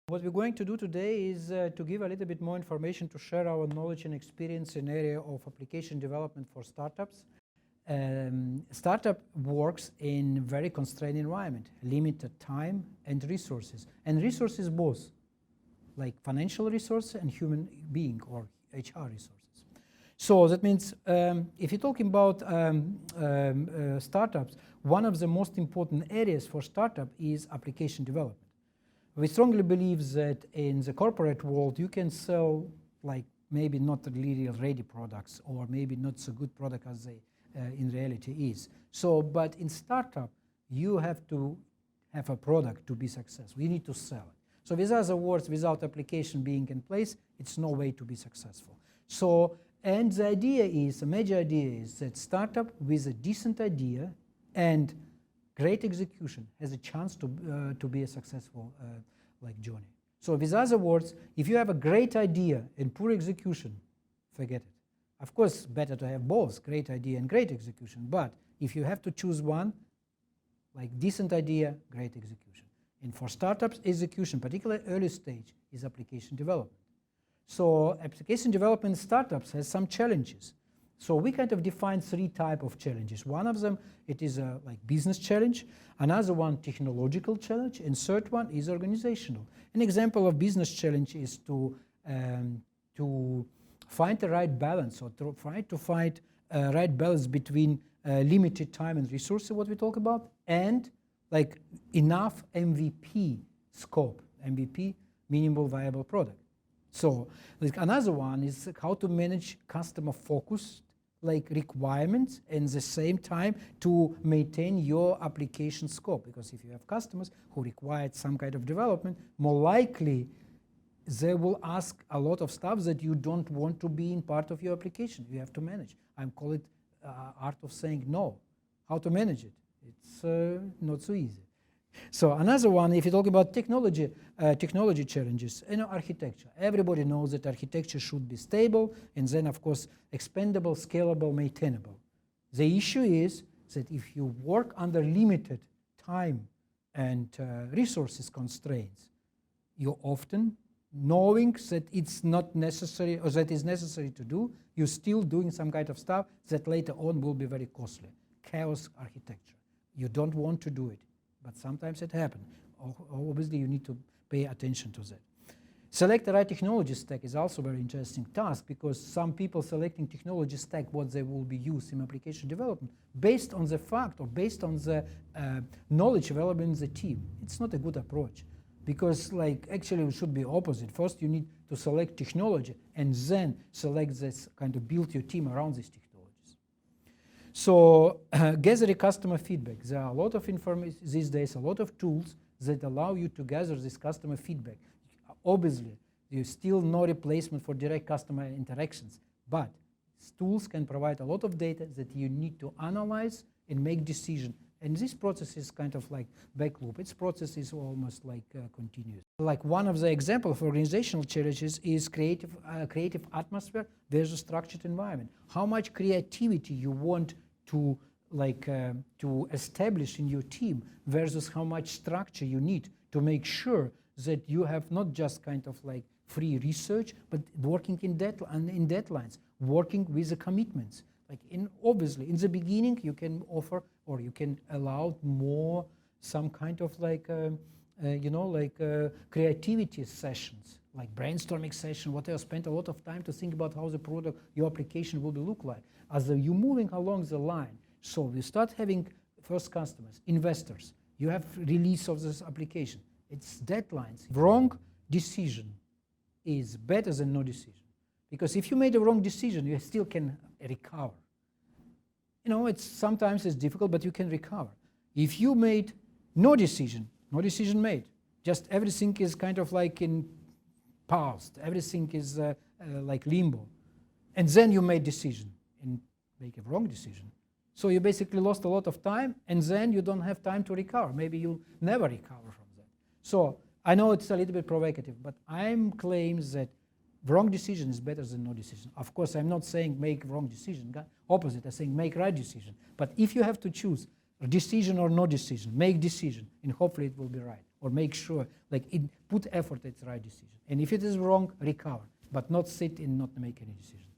What we're going to do today is to give a little bit more information to share our knowledge and experience in area of application development for startups. Startup works in very constrained environment, limited time and resources both, like financial resources and human being or HR resources. So that means if you're talking about startups, one of the most important areas for startup is application development. We strongly believe that in the corporate world you can sell like maybe not really ready products or maybe not so good product as they in reality is. So, but in startup you have to have a product to be successful. You need to sell it. So with other words, without application being in place, it's no way to be successful. So, and the idea is, the major idea is that startup with a decent idea and great execution has a chance to be a successful like journey. So with other words, if you have a great idea and poor execution, forget it. Of course, better to have both great idea and great execution, but if you have to choose one, like decent idea, great execution. And for startups, execution, particularly early stage, is application development. So application development startups has some challenges. So we kind of define three types of challenges. One of them, it is a like business challenge. Another one, technological challenge. And third one is organizational. An example of business challenge is to find the right balance or to try to find right balance between limited time and resources, what we talk about, and like enough MVP scope, MVP, minimal viable product. So like another one is how to manage customer focused like requirements and at the same time to maintain your application scope, because if you have customers who require some kind of development, more likely they will ask a lot of stuff that you don't want to be in part of your application. You have to manage. I call it art of saying no. How to manage it? It's not so easy. So another one, if you talk about technology, technology challenges, architecture. Everybody knows that architecture should be stable and then, of course, expandable, scalable, maintainable. The issue is that if you work under limited time and resources constraints, you often, knowing that it's not necessary or that is necessary to do, you're still doing some kind of stuff that later on will be very costly. Chaos architecture. You don't want to do it, but sometimes it happens. Obviously, you need to pay attention to that. Select the right technology stack is also a very interesting task, because some people selecting technology stack what they will be used in application development based on the fact or based on the knowledge available in the team. It's not a good approach, because like actually it should be opposite. First you need to select technology and then select this kind of build your team around these technologies. So gathering customer feedback. There are a lot of information these days, a lot of tools that allow you to gather this customer feedback. Obviously, there's still no replacement for direct customer interactions, but tools can provide a lot of data that you need to analyze and make decisions. And this process is kind of like back loop. Its process is almost like continuous. Like one of the examples of organizational challenges is creative atmosphere versus structured environment. How much creativity you want to to establish in your team versus how much structure you need to make sure that you have not just kind of like free research, but working in deadlines, working with the commitments. Like obviously in the beginning you can offer or you can allow more some kind of like creativity sessions, like brainstorming session, whatever. Spend a lot of time to think about how the product, your application will look like as you're moving along the line. So we start having first customers, investors. You have release of this application. It's deadlines. Wrong decision is better than no decision, because if you made a wrong decision, you still can recover. You know, sometimes it's difficult, but you can recover. If you made no decision made, just everything is kind of like in past, everything is like limbo, and then you made decision and make a wrong decision. So you basically lost a lot of time, and then you don't have time to recover. Maybe you'll never recover from that. So I know it's a little bit provocative, but I'm claiming that wrong decision is better than no decision. Of course, I'm not saying make wrong decision. Opposite, I'm saying make right decision. But if you have to choose decision or no decision, make decision, and hopefully it will be right. Or make sure, like put effort, it's the right decision. And if it is wrong, recover, but not sit and not make any decision.